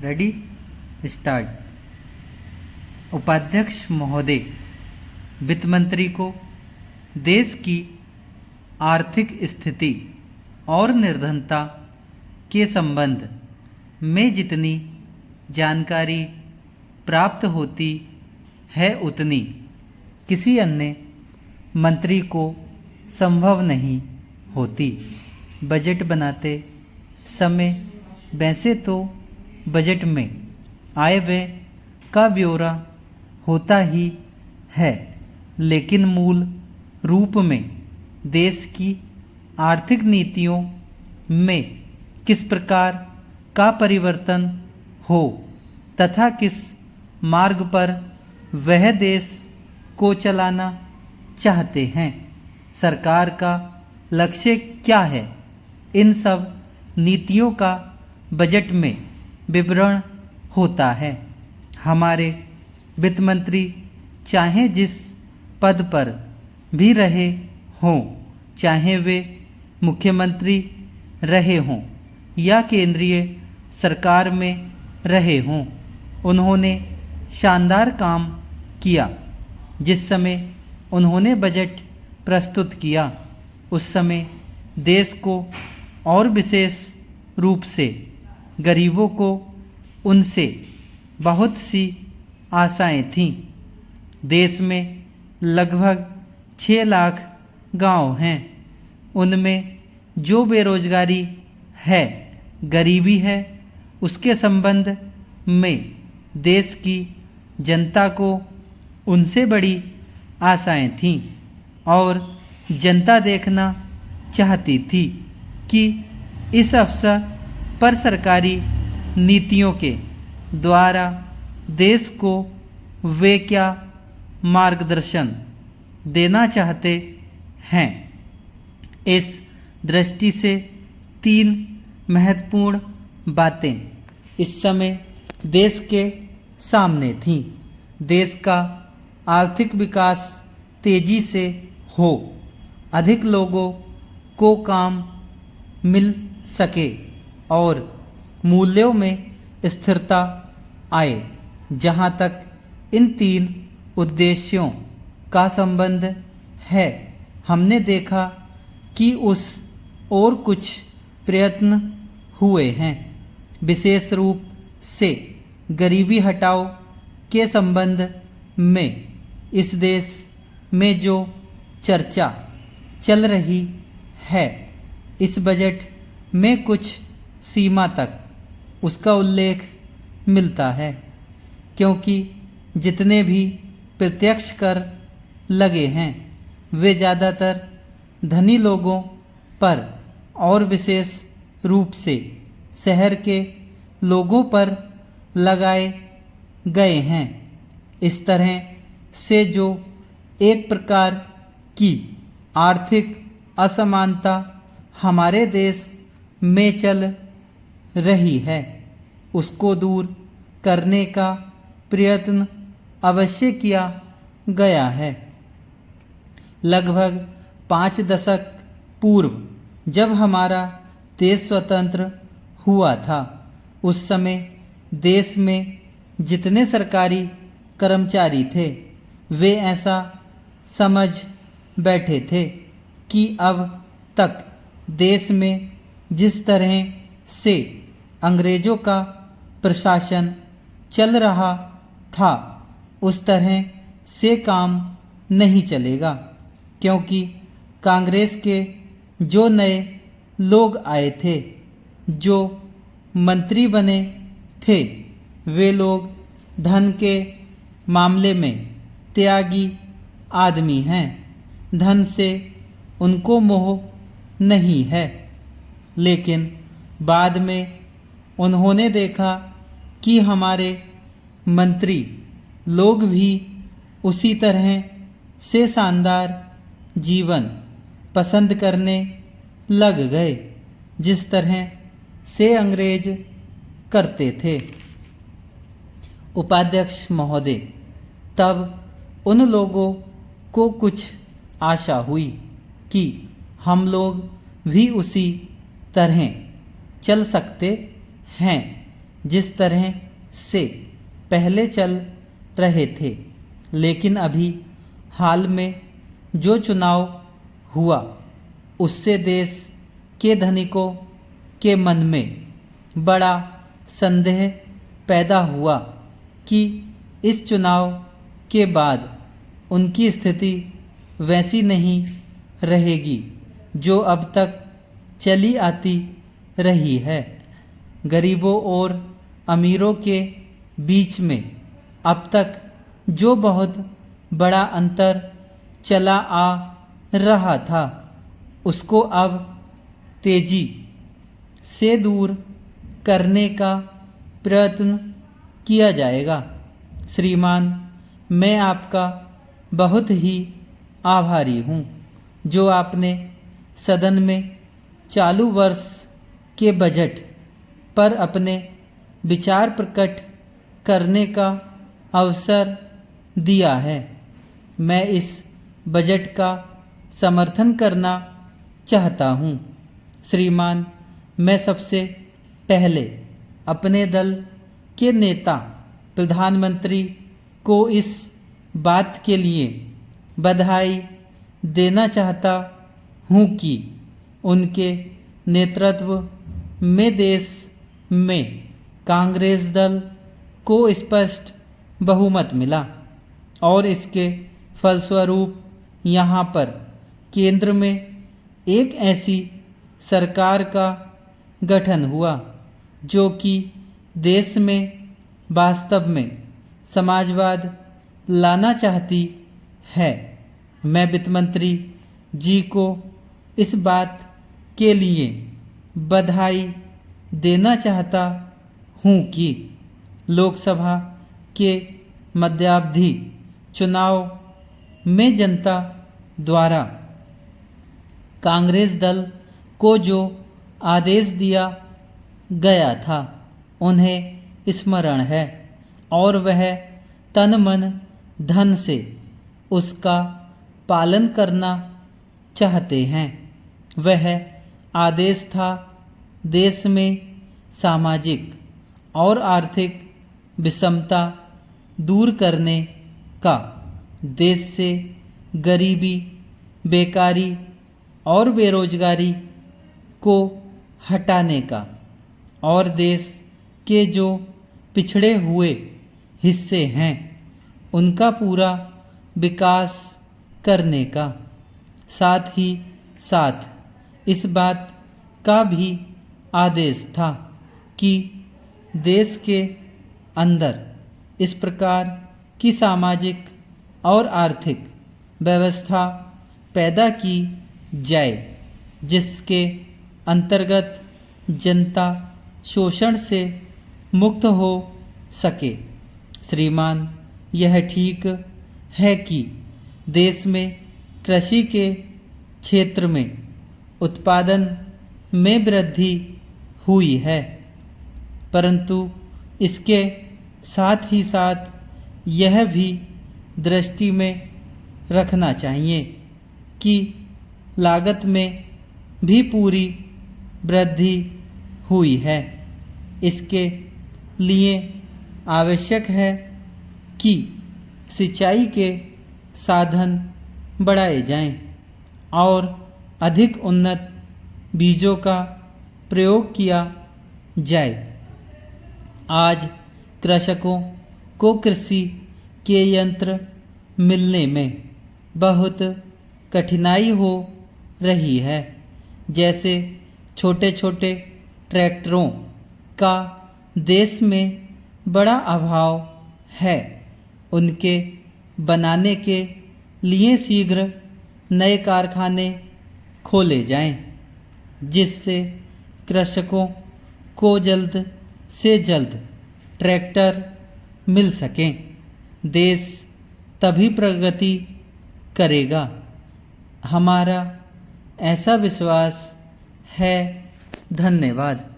Ready start. उपाध्यक्ष महोदय, वित्त मंत्री को देश की आर्थिक स्थिति और निर्धनता के संबंध में जितनी जानकारी प्राप्त होती है उतनी किसी अन्य मंत्री को संभव नहीं होती। बजट बनाते समय वैसे तो बजट में आय व्यय का ब्यौरा होता ही है, लेकिन मूल रूप में देश की आर्थिक नीतियों में किस प्रकार का परिवर्तन हो तथा किस मार्ग पर वह देश को चलाना चाहते हैं, सरकार का लक्ष्य क्या है, इन सब नीतियों का बजट में विवरण होता है। हमारे वित्त मंत्री चाहे जिस पद पर भी रहे हों, चाहे वे मुख्यमंत्री रहे हों या केंद्रीय सरकार में रहे हों, उन्होंने शानदार काम किया। जिस समय उन्होंने बजट प्रस्तुत किया उस समय देश को और विशेष रूप से गरीबों को उनसे बहुत सी आशाएं थीं। देश में लगभग 6 लाख गांव हैं। उनमें जो बेरोजगारी है, गरीबी है, उसके संबंध में देश की जनता को उनसे बड़ी आशाएं थीं और जनता देखना चाहती थी कि इस अवसर पर सरकारी नीतियों के द्वारा देश को वे क्या मार्गदर्शन देना चाहते हैं। इस दृष्टि से 3 महत्वपूर्ण बातें इस समय देश के सामने थीं। देश का आर्थिक विकास तेजी से हो, अधिक लोगों को काम मिल सके और मूल्यों में स्थिरता आए। जहाँ तक इन 3 उद्देश्यों का संबंध है, हमने देखा कि उस और कुछ प्रयत्न हुए हैं। विशेष रूप से गरीबी हटाओ के संबंध में इस देश में जो चर्चा चल रही है, इस बजट में कुछ सीमा तक उसका उल्लेख मिलता है, क्योंकि जितने भी प्रत्यक्ष कर लगे हैं वे ज़्यादातर धनी लोगों पर और विशेष रूप से शहर के लोगों पर लगाए गए हैं। इस तरह से जो एक प्रकार की आर्थिक असमानता हमारे देश में चल रही है, उसको दूर करने का प्रयत्न अवश्य किया गया है। लगभग 5 दशक पूर्व जब हमारा देश स्वतंत्र हुआ था, उस समय देश में जितने सरकारी कर्मचारी थे वे ऐसा समझ बैठे थे कि अब तक देश में जिस तरह से अंग्रेज़ों का प्रशासन चल रहा था उस तरह से काम नहीं चलेगा, क्योंकि कांग्रेस के जो नए लोग आए थे, जो मंत्री बने थे, वे लोग धन के मामले में त्यागी आदमी हैं। धन से उनको मोह नहीं है, लेकिन बाद में उन्होंने देखा कि हमारे मंत्री लोग भी उसी तरह से शानदार जीवन पसंद करने लग गए जिस तरह से अंग्रेज करते थे। उपाध्यक्ष महोदय, तब उन लोगों को कुछ आशा हुई कि हम लोग भी उसी तरह चल सकते हैं, जिस तरह से पहले चल रहे थे, लेकिन अभी हाल में जो चुनाव हुआ उससे देश के धनिकों के मन में बड़ा संदेह पैदा हुआ कि इस चुनाव के बाद उनकी स्थिति वैसी नहीं रहेगी जो अब तक चली आती रही है। गरीबों और अमीरों के बीच में अब तक जो बहुत बड़ा अंतर चला आ रहा था उसको अब तेजी से दूर करने का प्रयत्न किया जाएगा। श्रीमान, मैं आपका बहुत ही आभारी हूँ जो आपने सदन में चालू वर्ष के बजट पर अपने विचार प्रकट करने का अवसर दिया है। मैं इस बजट का समर्थन करना चाहता हूँ। श्रीमान, मैं सबसे पहले अपने दल के नेता प्रधानमंत्री को इस बात के लिए बधाई देना चाहता हूँ कि उनके नेतृत्व में देश में कांग्रेस दल को स्पष्ट बहुमत मिला और इसके फलस्वरूप यहाँ पर केंद्र में एक ऐसी सरकार का गठन हुआ जो कि देश में वास्तव में समाजवाद लाना चाहती है। मैं वित्त मंत्री जी को इस बात के लिए बधाई देना चाहता हूँ कि लोकसभा के मध्यावधि चुनाव में जनता द्वारा कांग्रेस दल को जो आदेश दिया गया था उन्हें स्मरण है और वह तन मन धन से उसका पालन करना चाहते हैं। वह आदेश था देश में सामाजिक और आर्थिक विषमता दूर करने का, देश से गरीबी, बेकारी और बेरोजगारी को हटाने का और देश के जो पिछड़े हुए हिस्से हैं उनका पूरा विकास करने का। साथ ही साथ इस बात का भी आदेश था कि देश के अंदर इस प्रकार की सामाजिक और आर्थिक व्यवस्था पैदा की जाए जिसके अंतर्गत जनता शोषण से मुक्त हो सके। श्रीमान, यह ठीक है कि देश में कृषि के क्षेत्र में उत्पादन में वृद्धि हुई है, परंतु इसके साथ ही साथ यह भी दृष्टि में रखना चाहिए कि लागत में भी पूरी वृद्धि हुई है। इसके लिए आवश्यक है कि सिंचाई के साधन बढ़ाए जाएं और अधिक उन्नत बीजों का प्रयोग किया जाए। आज कृषकों को कृषि के यंत्र मिलने में बहुत कठिनाई हो रही है, जैसे छोटे छोटे ट्रैक्टरों का देश में बड़ा अभाव है। उनके बनाने के लिए शीघ्र नए कारखाने खोले जाएं, जिससे कृषकों को जल्द से जल्द ट्रैक्टर मिल सकें। देश तभी प्रगति करेगा। हमारा ऐसा विश्वास है। धन्यवाद।